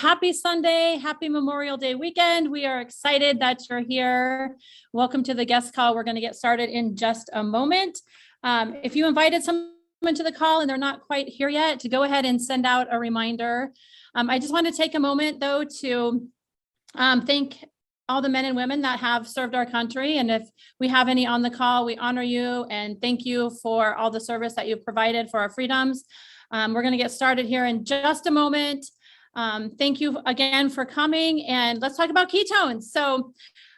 happy Sunday, happy Memorial Day weekend. We are excited that you're here. Welcome to the guest call. We're going to get started in just a moment. If you invited someone to the call and they're not quite here yet, to go ahead and send out a reminder. I just want to take a moment though to thank all the men and women that have served our country. And if we have any on the call, we honor you and thank you for all the service that you've provided for our freedoms. We're going to get started here in just a moment. Thank you again for coming, and let's talk about ketones. So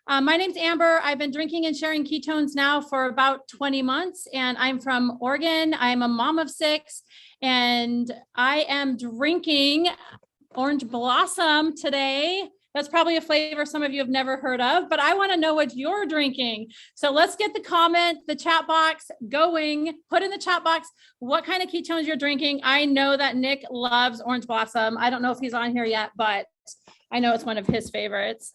my name's Amber. I've been drinking and sharing ketones now for about 20 months, and I'm from Oregon. I'm a mom of 6, and I am drinking Orange Blossom today. That's probably a flavor some of you have never heard of, but I want to know what you're drinking. So let's get the chat box going. Put in the chat box what kind of ketones you're drinking. I know that Nick loves Orange Blossom. I don't know if he's on here yet, but I know it's one of his favorites.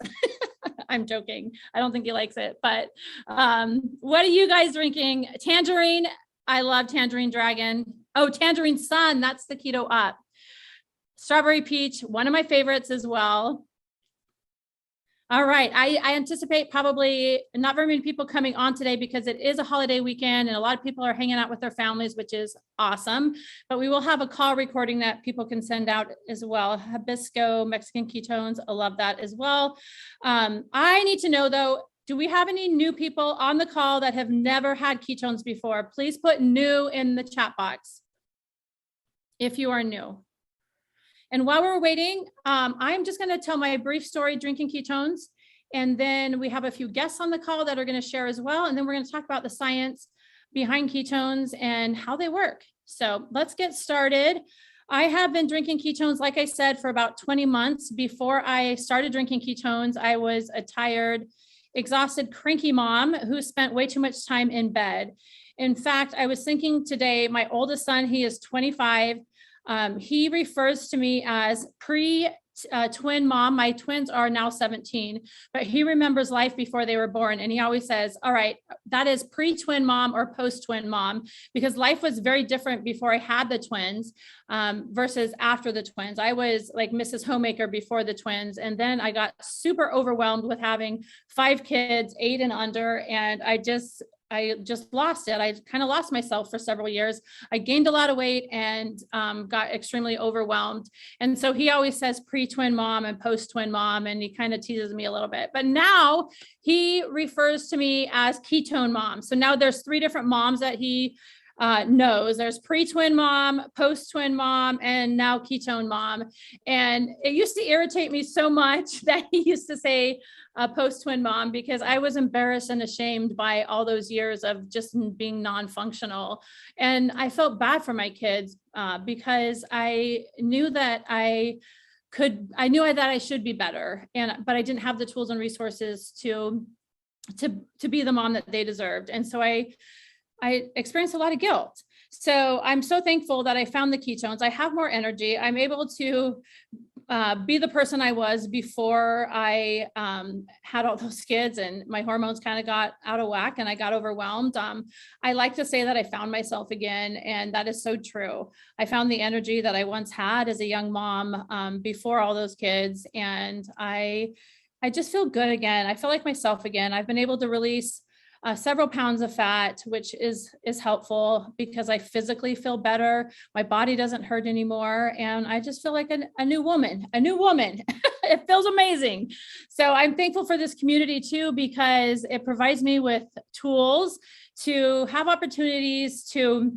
I'm joking. I don't think he likes it, but what are you guys drinking? Tangerine. I love Tangerine Dragon. Oh, Tangerine Sun. That's the Keto Up. Strawberry Peach, one of my favorites as well. All right. I anticipate probably not very many people coming on today because it is a holiday weekend and a lot of people are hanging out with their families, which is awesome. But we will have a call recording that people can send out as well. Hibisco, Mexican ketones. I love that as well. I need to know though, do we have any new people on the call that have never had ketones before? Please put new in the chat box if you are new. And while we're waiting, I'm just going to tell my brief story drinking ketones. And then we have a few guests on the call that are going to share as well. And then we're going to talk about the science behind ketones and how they work. So let's get started. I have been drinking ketones, like I said, for about 20 months. Before I started drinking ketones, I was a tired, exhausted, cranky mom who spent way too much time in bed. In fact, I was thinking today, my oldest son, he is 25. He refers to me as pre-twin mom. My twins are now 17, but he remembers life before they were born. And he always says, all right, that is pre-twin mom or post-twin mom, because life was very different before I had the twins versus after the twins. I was like Mrs. Homemaker before the twins. And then I got super overwhelmed with having 5 kids, 8 and under. And I just lost it. I kind of lost myself for several years. I gained a lot of weight and got extremely overwhelmed. And so he always says pre-twin mom and post-twin mom, and he kind of teases me a little bit. But now he refers to me as ketone mom. So now there's 3 different moms that he knows. There's pre-twin mom, post-twin mom, and now ketone mom. And it used to irritate me so much that he used to say post-twin mom, because I was embarrassed and ashamed by all those years of just being non-functional. And I felt bad for my kids because I knew that I should be better, but I didn't have the tools and resources to be the mom that they deserved. And so I experienced a lot of guilt. So I'm so thankful that I found the ketones. I have more energy. I'm able to be the person I was before I had all those kids and my hormones kind of got out of whack and I got overwhelmed. I like to say that I found myself again, and that is so true. I found the energy that I once had as a young mom before all those kids, and I just feel good again. I feel like myself again. I've been able to release several pounds of fat, which is helpful because I physically feel better. My body doesn't hurt anymore. And I just feel like a new woman. It feels amazing. So I'm thankful for this community too, because it provides me with tools to have opportunities to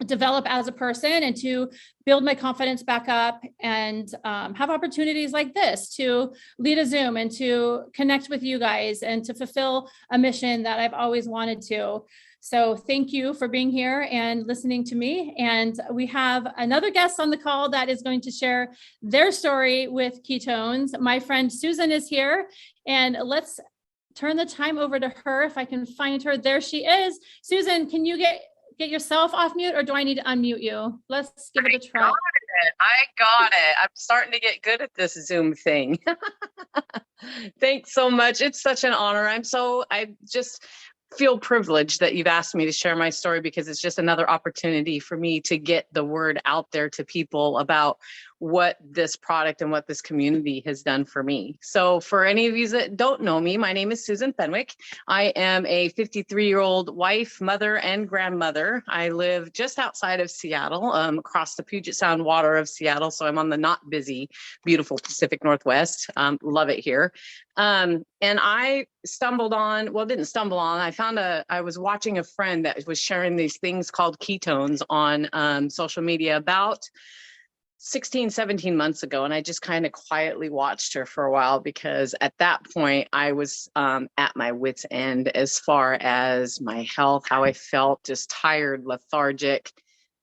develop as a person and to build my confidence back up, and have opportunities like this to lead a Zoom and to connect with you guys and to fulfill a mission that I've always wanted to. So thank you for being here and listening to me. And we have another guest on the call that is going to share their story with ketones. My friend Susan is here, and let's turn the time over to her if I can find her. There she is. Susan, can you get yourself off mute, or do I need to unmute you? Let's give it a try. I got it. I'm starting to get good at this Zoom thing. Thanks so much. It's such an honor. I just feel privileged that you've asked me to share my story, because it's just another opportunity for me to get the word out there to people about what this product and what this community has done for me. So for any of you that don't know me, my name is Susan Fenwick. I am a 53-year-old wife, mother, and grandmother. I live just outside of Seattle, across the Puget Sound water of Seattle. So I'm on the not busy, beautiful Pacific Northwest. Love it here. And I didn't stumble on, I was watching a friend that was sharing these things called ketones on social media about 16, 17 months ago. And I just kind of quietly watched her for a while, because at that point I was at my wit's end as far as my health, how I felt, just tired, lethargic.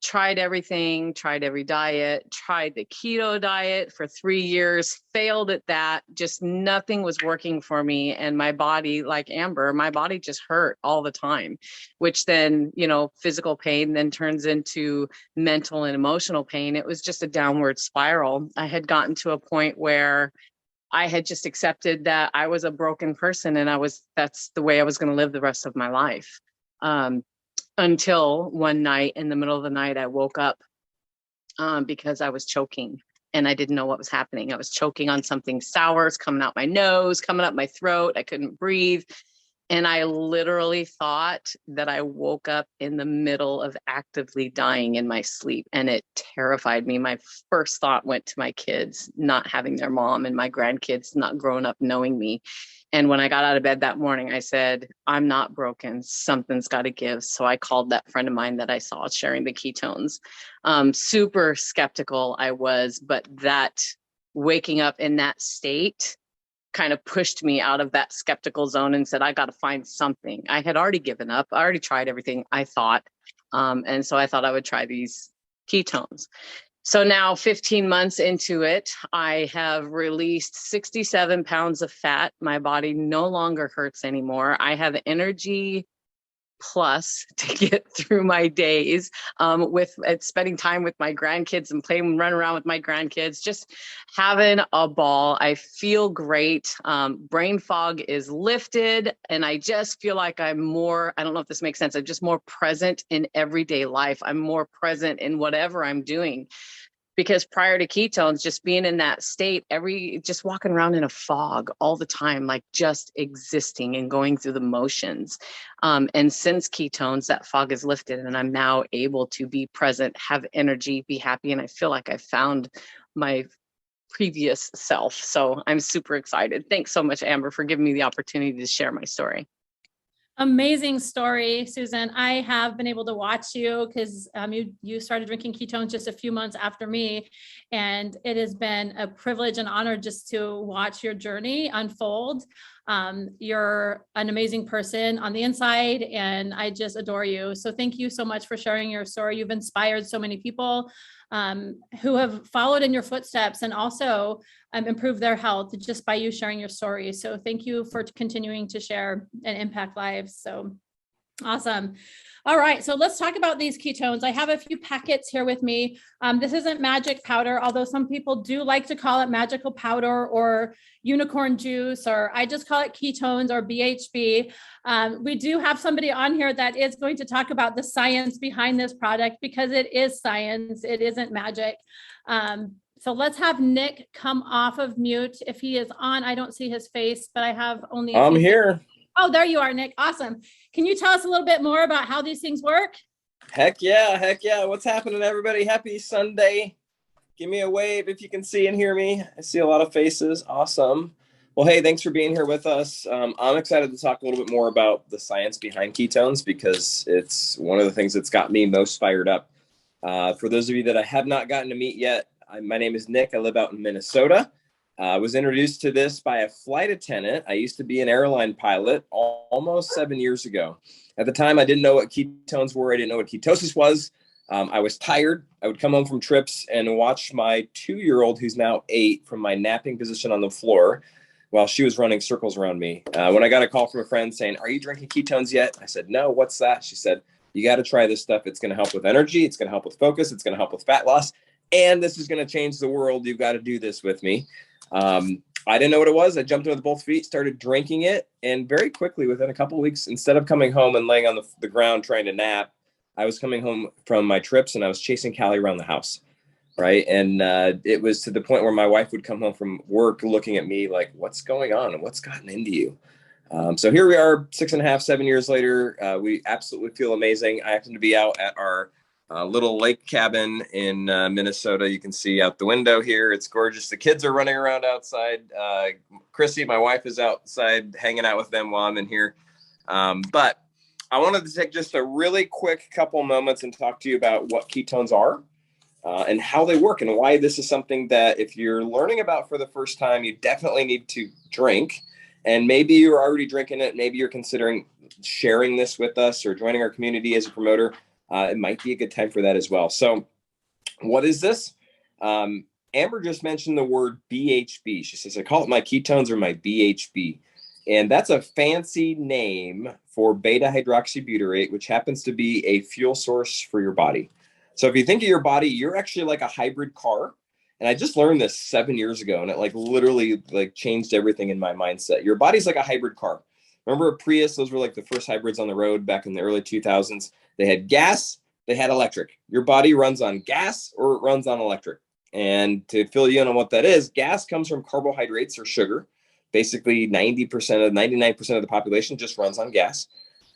Tried everything, tried every diet, tried the keto diet for 3 years, failed at that. Just nothing was working for me. And my body, like Amber, my body just hurt all the time, which then, physical pain then turns into mental and emotional pain. It was just a downward spiral. I had gotten to a point where I had just accepted that I was a broken person, and that's the way I was going to live the rest of my life. Until one night in the middle of the night, I woke up because I was choking and I didn't know what was happening. I was choking on something sour. It's coming out my nose, coming up my throat. I couldn't breathe. And I literally thought that I woke up in the middle of actively dying in my sleep. And it terrified me. My first thought went to my kids not having their mom, and my grandkids not growing up knowing me. And when I got out of bed that morning, I said, I'm not broken. Something's got to give. So I called that friend of mine that I saw sharing the ketones. Super skeptical I was, but that waking up in that state kind of pushed me out of that skeptical zone and said, I got to find something. I had already given up. I already tried everything, I thought. And so I thought I would try these ketones. So now 15 months into it, I have released 67 pounds of fat. My body no longer hurts anymore. I have energy plus to get through my days, with spending time with my grandkids and playing, run around with my grandkids, just having a ball. I feel great. Brain fog is lifted, and I just feel like I'm more, I don't know if this makes sense, I'm just more present in everyday life. I'm more present in whatever I'm doing. Because prior to ketones, just being in that state, just walking around in a fog all the time, like just existing and going through the motions. And since ketones, that fog is lifted, and I'm now able to be present, have energy, be happy. And I feel like I found my previous self. So I'm super excited. Thanks so much, Amber, for giving me the opportunity to share my story. Amazing story, Susan. I have been able to watch you because you started drinking ketones just a few months after me. And it has been a privilege and honor just to watch your journey unfold. You're an amazing person on the inside, and I just adore you. So thank you so much for sharing your story. You've inspired so many people who have followed in your footsteps and also improved their health just by you sharing your story. So thank you for continuing to share and impact lives. So awesome. All right, so let's talk about these ketones. I have a few packets here with me. This isn't magic powder, although some people do like to call it magical powder or unicorn juice, or I just call it ketones or BHB. We do have somebody on here that is going to talk about the science behind this product, because it is science. It isn't magic. So let's have Nick come off of mute. If he is on, I don't see his face, but I have only. I'm here. Oh, there you are, Nick. Awesome. Can you tell us a little bit more about how these things work? Heck yeah. What's happening, everybody? Happy Sunday. Give me a wave if you can see and hear me. I see a lot of faces. Awesome. Well, hey, thanks for being here with us. I'm excited to talk a little bit more about the science behind ketones, because it's one of the things that's got me most fired up. For those of you that I have not gotten to meet yet, my name is Nick. I live out in Minnesota. I was introduced to this by a flight attendant. I used to be an airline pilot almost 7 years ago. At the time, I didn't know what ketones were. I didn't know what ketosis was. I was tired. I would come home from trips and watch my 2-year-old, who's now 8, from my napping position on the floor while she was running circles around me. When I got a call from a friend saying, "Are you drinking ketones yet?" I said, "No, what's that?" She said, "You got to try this stuff. It's going to help with energy. It's going to help with focus. It's going to help with fat loss. And this is going to change the world. You've got to do this with me." I didn't know what it was. I jumped in with both feet, started drinking it. And very quickly, within a couple of weeks, instead of coming home and laying on the ground trying to nap, I was coming home from my trips and I was chasing Callie around the house. right? And it was to the point where my wife would come home from work looking at me like, what's going on and what's gotten into you? So here we are 6.5, 7 years later. We absolutely feel amazing. I happen to be out at our little lake cabin in Minnesota. You can see out the window here. It's gorgeous. The kids are running around outside. Chrissy, my wife, is outside hanging out with them while I'm in here. But I wanted to take just a really quick couple moments and talk to you about what ketones are and how they work and why this is something that if you're learning about for the first time, you definitely need to drink. And maybe you're already drinking it. Maybe you're considering sharing this with us or joining our community as a promoter. It might be a good time for that as well. So what is this? Amber just mentioned the word BHB. She says, I call it my ketones or my BHB. And that's a fancy name for beta hydroxybutyrate, which happens to be a fuel source for your body. So if you think of your body, you're actually like a hybrid car. And I just learned this 7 years ago, and it literally changed everything in my mindset. Your body's like a hybrid car. Remember a Prius? Those were like the first hybrids on the road back in the early 2000s. They had gas, they had electric. Your body runs on gas or it runs on electric. And to fill you in on what that is, gas comes from carbohydrates or sugar. Basically 99% of the population just runs on gas.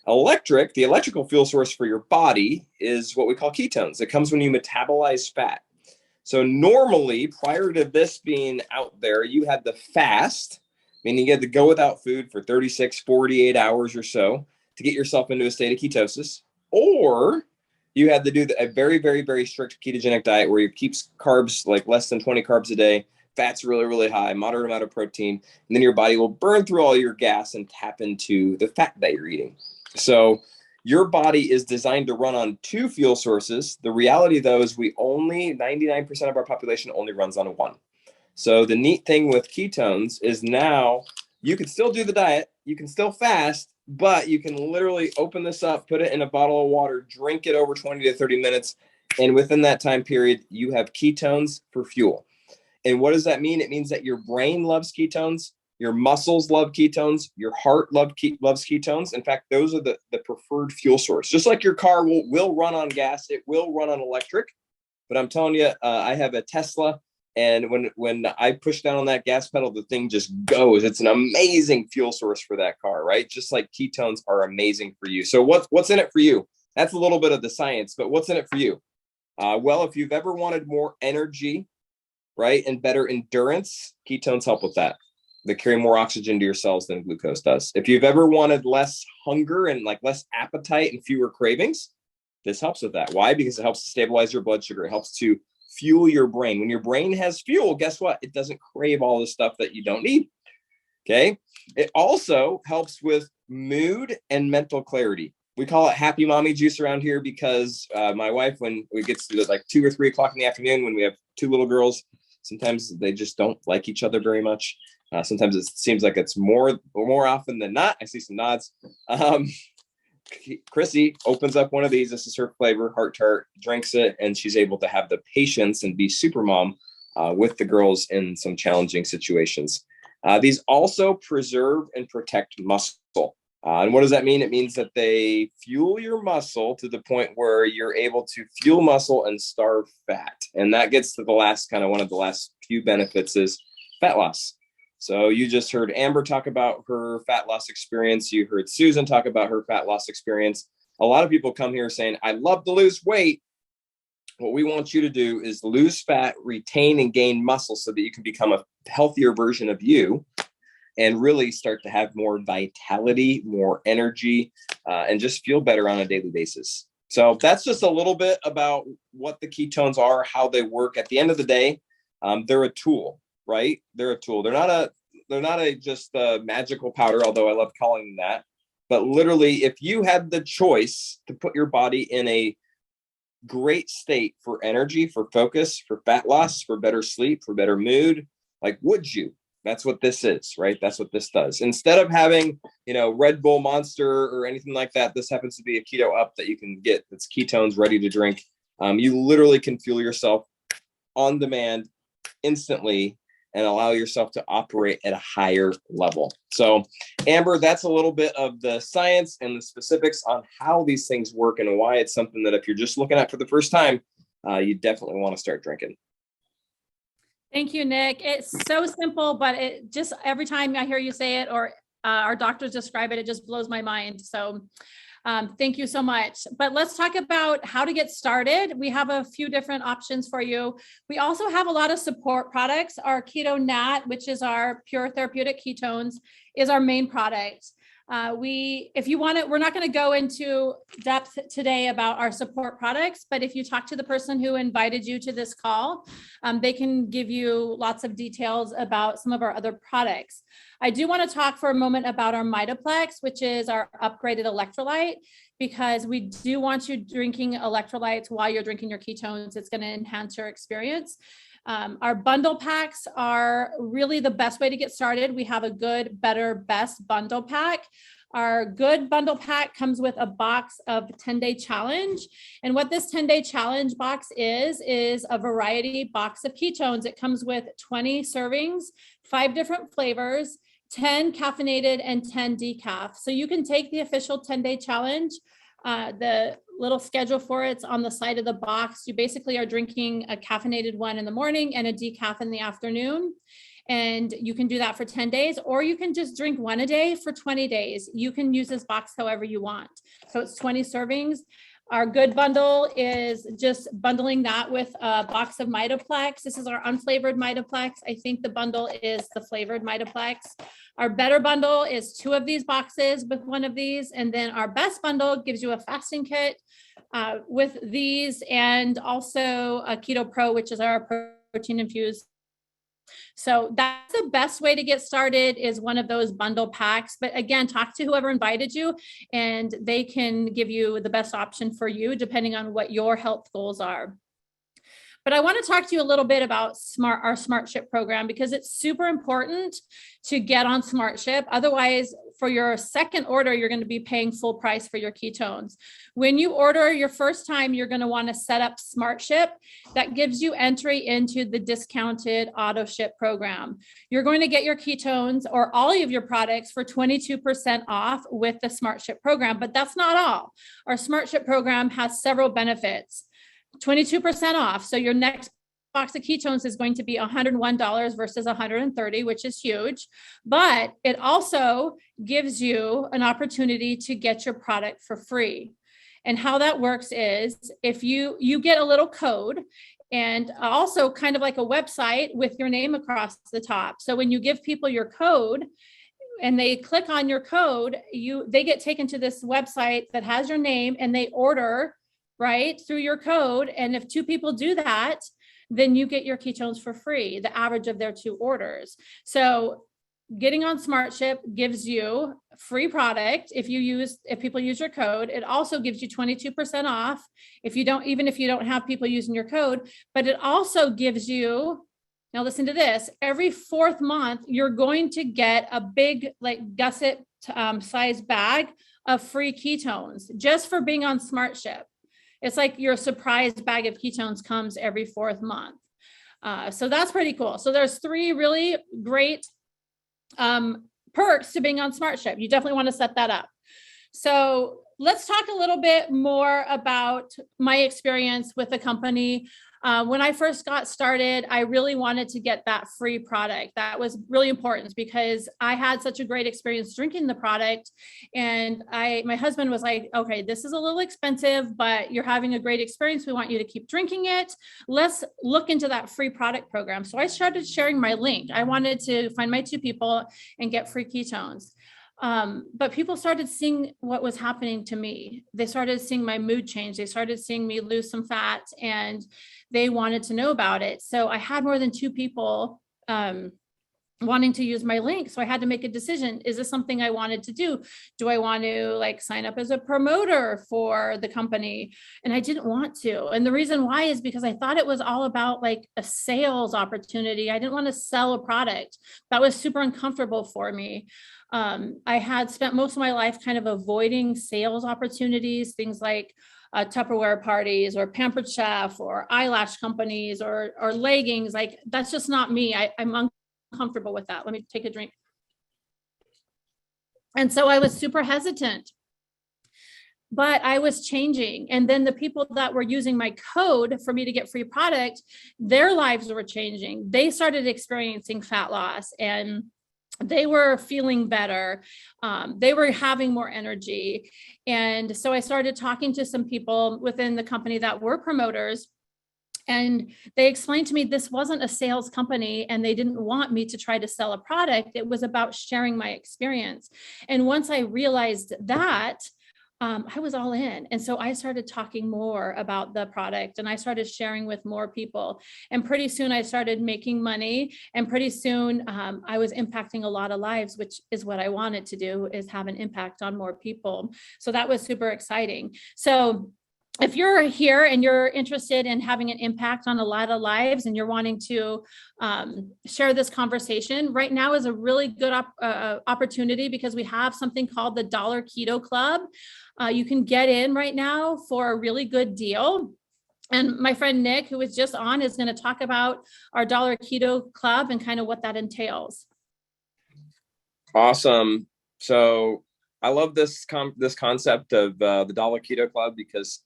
Electric, the electrical fuel source for your body, is what we call ketones. It comes when you metabolize fat. So normally, prior to this being out there, you had to fast, meaning you had to go without food for 36, 48 hours or so to get yourself into a state of ketosis. Or you had to do a very, very, very strict ketogenic diet where you keep carbs like less than 20 carbs a day, fats really, really high, moderate amount of protein, and then your body will burn through all your gas and tap into the fat that you're eating. So your body is designed to run on two fuel sources. The reality, though, is 99% of our population only runs on one. So the neat thing with ketones is now you can still do the diet, you can still fast, but you can literally open this up, put it in a bottle of water, drink it over 20 to 30 minutes. And within that time period, you have ketones for fuel. And what does that mean? It means that your brain loves ketones. Your muscles love ketones. Your heart loves ketones. In fact, those are the preferred fuel source. Just like your car will run on gas, it will run on electric. But I'm telling you, I have a Tesla, and when I push down on that gas pedal, the thing just goes. It's an amazing fuel source for that car, right? Just like ketones are amazing for you. So what's in it for you? That's a little bit of the science, but what's in it for you? Well, if you've ever wanted more energy, right, and better endurance, ketones help with that. They carry more oxygen to your cells than glucose does. If you've ever wanted less hunger and less appetite and fewer cravings, this helps with that. Why? Because it helps to stabilize your blood sugar. It helps to fuel your brain. When your brain has fuel, guess what? It doesn't crave all the stuff that you don't need. Okay. It also helps with mood and mental clarity. We call it happy mommy juice around here because my wife, when it gets to 2 or 3 o'clock in the afternoon, when we have 2 little girls, sometimes they just don't like each other very much. Sometimes it seems like it's more often than not. I see some nods. Chrissy opens up one of these. This is her flavor, Heart Tart, drinks it, and she's able to have the patience and be super mom with the girls in some challenging situations. These also preserve and protect muscle. And what does that mean? It means that they fuel your muscle to the point where you're able to fuel muscle and starve fat. And that gets to the last one of the last few benefits is fat loss. So you just heard Amber talk about her fat loss experience. You heard Susan talk about her fat loss experience. A lot of people come here saying, I love to lose weight. What we want you to do is lose fat, retain and gain muscle so that you can become a healthier version of you and really start to have more vitality, more energy, and just feel better on a daily basis. So that's just a little bit about what the ketones are, how they work. At the end of the day, they're a tool. Right? They're a tool. They're not just a magical powder, although I love calling them that. But literally, if you had the choice to put your body in a great state for energy, for focus, for fat loss, for better sleep, for better mood, would you? That's what this is, right? That's what this does. Instead of having, Red Bull, Monster, or anything like that, this happens to be a Keto Up that you can get. That's ketones ready to drink. You literally can fuel yourself on demand instantly and allow yourself to operate at a higher level. So, Amber, that's a little bit of the science and the specifics on how these things work and why it's something that if you're just looking at for the first time, you definitely want to start drinking. Thank you, Nick. It's so simple, but it just, every time I hear you say it or our doctors describe it, it just blows my mind. So thank you so much. But let's talk about how to get started. We have a few different options for you. We also have a lot of support products. Our Keto Nat, which is our pure therapeutic ketones, is our main product. If you want it, we're not going to go into depth today about our support products, but if you talk to the person who invited you to this call, they can give you lots of details about some of our other products. I do want to talk for a moment about our Mitaplex, which is our upgraded electrolyte, because we do want you drinking electrolytes while you're drinking your ketones. It's going to enhance your experience. Our bundle packs are really the best way to get started. We have a good, better, best bundle pack. Our good bundle pack comes with a box of 10-day challenge. And what this 10-day challenge box is a variety box of ketones. It comes with 20 servings, 5 different flavors, 10 caffeinated and 10 decaf. So you can take the official 10-day challenge. The little schedule for it's on the side of the box. You basically are drinking a caffeinated one in the morning and a decaf in the afternoon. And you can do that for 10 days, or you can just drink one a day for 20 days. You can use this box however you want. So it's 20 servings. Our good bundle is just bundling that with a box of Mitaplex. This is our unflavored Mitaplex. I think the bundle is the flavored Mitaplex. Our better bundle is 2 of these boxes with 1 of these. And then our best bundle gives you a fasting kit with these, and also a Keto Pro, which is our protein infused. So that's the best way to get started, is one of those bundle packs. But again, talk to whoever invited you and they can give you the best option for you depending on what your health goals are. But I want to talk to you a little bit about our SmartShip program, because it's super important to get on SmartShip. Otherwise, for your second order, you're going to be paying full price for your ketones. When you order your first time, you're going to want to set up SmartShip. That gives you entry into the discounted auto ship program. You're going to get your ketones or all of your products for 22% off with the SmartShip program, but that's not all. Our SmartShip program has several benefits. 22% off. So your next box of ketones is going to be $101 versus $130, which is huge. But it also gives you an opportunity to get your product for free. And how that works is if you get a little code, and also kind of like a website with your name across the top. So when you give people your code and they click on your code, they get taken to this website that has your name and they order right through your code. And if 2 people do that, then you get your ketones for free, the average of their 2 orders. So getting on SmartShip gives you free product if people use your code. It also gives you 22% off even if you don't have people using your code, but it also gives you, now listen to this, every 4th month, you're going to get a big like gusset size bag of free ketones just for being on SmartShip. It's like your surprise bag of ketones comes every 4th month. So that's pretty cool. So there's 3 really great perks to being on SmartShip. You definitely want to set that up. So let's talk a little bit more about my experience with the company. When I first got started, I really wanted to get that free product. That was really important because I had such a great experience drinking the product. And my husband was like, okay, this is a little expensive, but you're having a great experience. We want you to keep drinking it. Let's look into that free product program. So I started sharing my link. I wanted to find my 2 people and get free ketones. But people started seeing what was happening to me. They started seeing my mood change. They started seeing me lose some fat, and they wanted to know about it. So I had more than 2 people wanting to use my link. So I had to make a decision. Is this something I wanted to do? Do I want to sign up as a promoter for the company? And I didn't want to. And the reason why is because I thought it was all about a sales opportunity. I didn't want to sell a product. That was super uncomfortable for me. I had spent most of my life kind of avoiding sales opportunities, things like Tupperware parties or Pampered Chef or eyelash companies or leggings. That's just not me. I'm uncomfortable with that. Let me take a drink. And so I was super hesitant. but I was changing. And then the people that were using my code for me to get free product, their lives were changing. They started experiencing fat loss and they were feeling better. They were having more energy. And so I started talking to some people within the company that were promoters. And they explained to me this wasn't a sales company and they didn't want me to try to sell a product. It was about sharing my experience. And once I realized that, I was all in. And so I started talking more about the product and I started sharing with more people. And pretty soon I started making money. And pretty soon I was impacting a lot of lives, which is what I wanted to do, is have an impact on more people. So that was super exciting. So if you're here and you're interested in having an impact on a lot of lives and you're wanting to share this conversation, right now is a really good opportunity because we have something called the $1 Keto Club. You can get in right now for a really good deal. And my friend Nick, who was just on, is going to talk about our $1 Keto Club and kind of what that entails. Awesome. So I love this concept of the $1 Keto Club because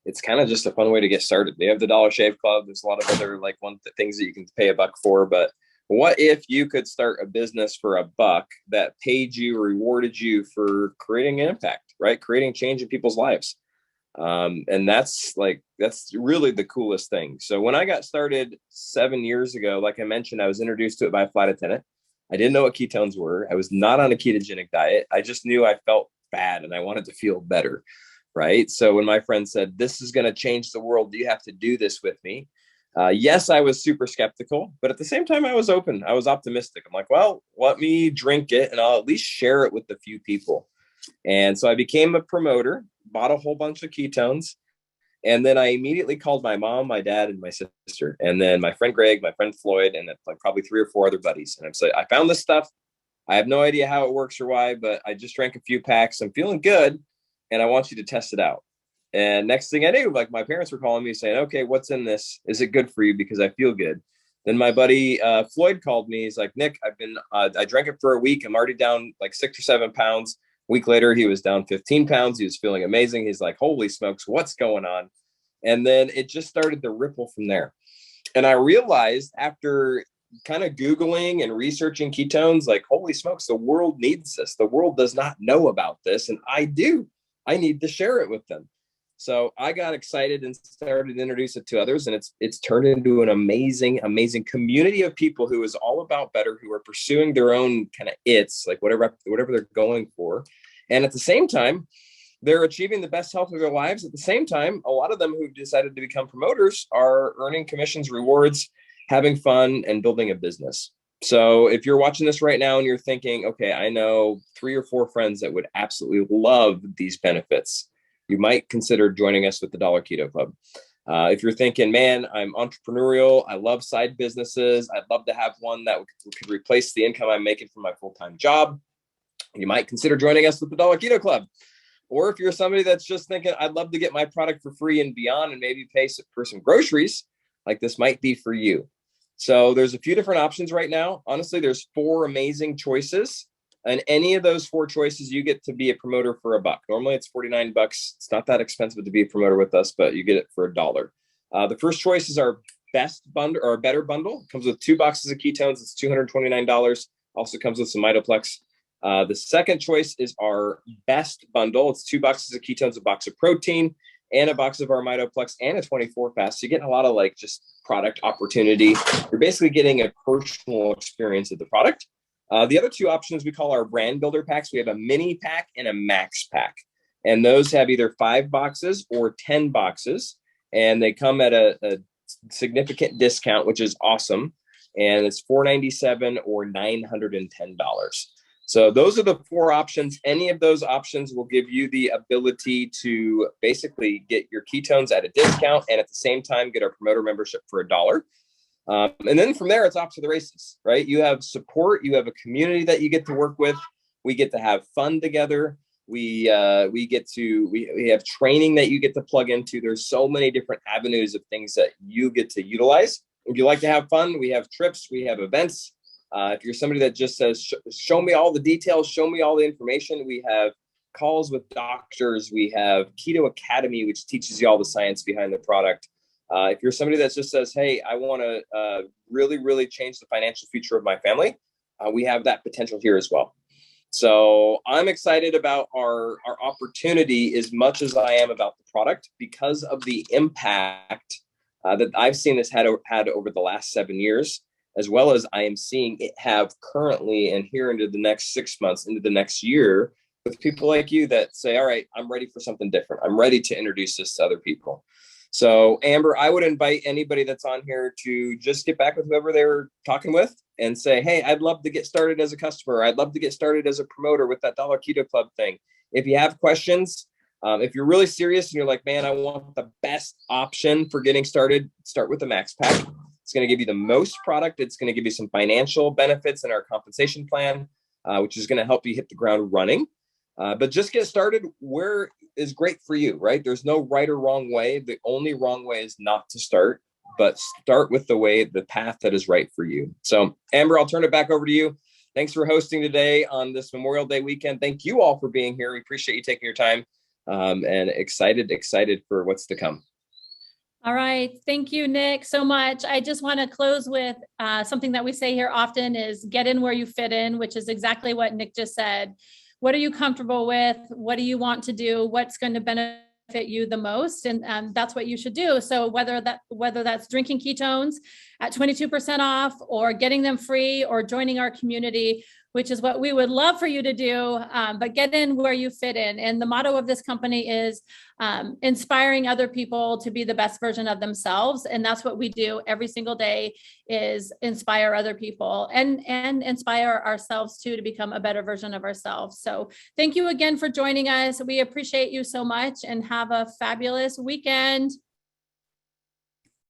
it's kind of just a fun way to get started. They have the $1 Shave Club. There's a lot of other things that you can pay $1 for. But what if you could start a business for $1 that paid you, rewarded you for creating an impact, right? Creating change in people's lives. And that's really the coolest thing. So when I got started 7 years ago, like I mentioned, I was introduced to it by a flight attendant. I didn't know what ketones were. I was not on a ketogenic diet. I just knew I felt bad and I wanted to feel better. Right. So when my friend said, this is going to change the world, do you have to do this with me? Yes, I was super skeptical, but at the same time, I was open. I was optimistic. I'm like, well, let me drink it and I'll at least share it with a few people. And so I became a promoter, bought a whole bunch of ketones. And then I immediately called my mom, my dad, and my sister. And then my friend Greg, my friend Floyd, and probably 3 or 4 other buddies. And I'm saying, I found this stuff. I have no idea how it works or why, but I just drank a few packs. I'm feeling good. And I want you to test it out. And next thing I knew, my parents were calling me saying, okay, what's in this? Is it good for you? Because I feel good. Then my buddy Floyd called me. He's like, Nick, I drank it for a week. I'm already down 6 or 7 pounds. A week later, he was down 15 pounds. He was feeling amazing. He's like, holy smokes, what's going on? And then it just started to ripple from there. And I realized after kind of Googling and researching ketones, holy smokes, the world needs this. The world does not know about this. And I do. I need to share it with them. So I got excited and started to introduce it to others. And it's turned into an amazing, amazing community of people who is all about better, who are pursuing their own kind of whatever they're going for. And at the same time, they're achieving the best health of their lives. At the same time, a lot of them who've decided to become promoters are earning commissions, rewards, having fun, and building a business. So if you're watching this right now and you're thinking, okay, I know 3 or 4 friends that would absolutely love these benefits, you might consider joining us with the $1 Keto Club. If you're thinking, man, I'm entrepreneurial, I love side businesses, I'd love to have one that could replace the income I'm making from my full-time job, you might consider joining us with the $1 Keto Club. Or if you're somebody that's just thinking, I'd love to get my product for free and beyond and maybe pay for some groceries, this might be for you. So there's a few different options right now. Honestly, there's 4 amazing choices. And any of those 4 choices, you get to be a promoter for $1. Normally it's $49. It's not that expensive to be a promoter with us, but you get it for $1. The first choice is our best bundle or better bundle. It comes with 2 boxes of ketones. It's $229. Also comes with some Mitaplex. The second choice is our best bundle. It's 2 boxes of ketones, a box of protein, and a box of our Mitaplex and a 24 fast. So you're getting a lot of just product opportunity. You're basically getting a personal experience of the product. The other 2 options we call our brand builder packs. We have a mini pack and a max pack. And those have either 5 boxes or 10 boxes. And they come at a significant discount, which is awesome. And it's $497 or $910. So those are the 4 options. Any of those options will give you the ability to basically get your ketones at a discount and at the same time get our promoter membership for $1. And then from there, it's off to the races, right? You have support. You have a community that you get to work with. We get to have fun together. We have training that you get to plug into. There's so many different avenues of things that you get to utilize. If you like to have fun, we have trips, we have events. If you're somebody that just says, show me all the details, show me all the information, we have calls with doctors. We have Keto Academy, which teaches you all the science behind the product. If you're somebody that just says, hey, I want to really, really change the financial future of my family, we have that potential here as well. So I'm excited about our opportunity as much as I am about the product, because of the impact that I've seen this had over the last 7 years, as well as I am seeing it have currently and here into the next 6 months, into the next year, with people like you that say, all right, I'm ready for something different. I'm ready to introduce this to other people. So Amber, I would invite anybody that's on here to just get back with whoever they're talking with and say, hey, I'd love to get started as a customer. I'd love to get started as a promoter with that Dollar Keto Club thing. If you have questions, if you're really serious and you're like, man, I want the best option for getting started, start with the Max Pack. It's going to give you the most product. It's going to give you some financial benefits in our compensation plan, which is going to help you hit the ground running. But just get started where is great for you, right? There's no right or wrong way. The only wrong way is not to start, but start with the path that is right for you. So Amber, I'll turn it back over to you. Thanks for hosting today on this Memorial Day weekend. Thank you all for being here. We appreciate you taking your time, and excited for what's to come. All right. Thank you, Nick, so much. I just want to close with something that we say here often is get in where you fit in, which is exactly what Nick just said. What are you comfortable with? What do you want to do? What's going to benefit you the most? And that's what you should do. So whether that's drinking ketones at 22% off, or getting them free, or joining our community, which is what we would love for you to do, but get in where you fit in. And the motto of this company is inspiring other people to be the best version of themselves. And that's what we do every single day, is inspire other people and inspire ourselves too, to become a better version of ourselves. So thank you again for joining us. We appreciate you so much, and have a fabulous weekend.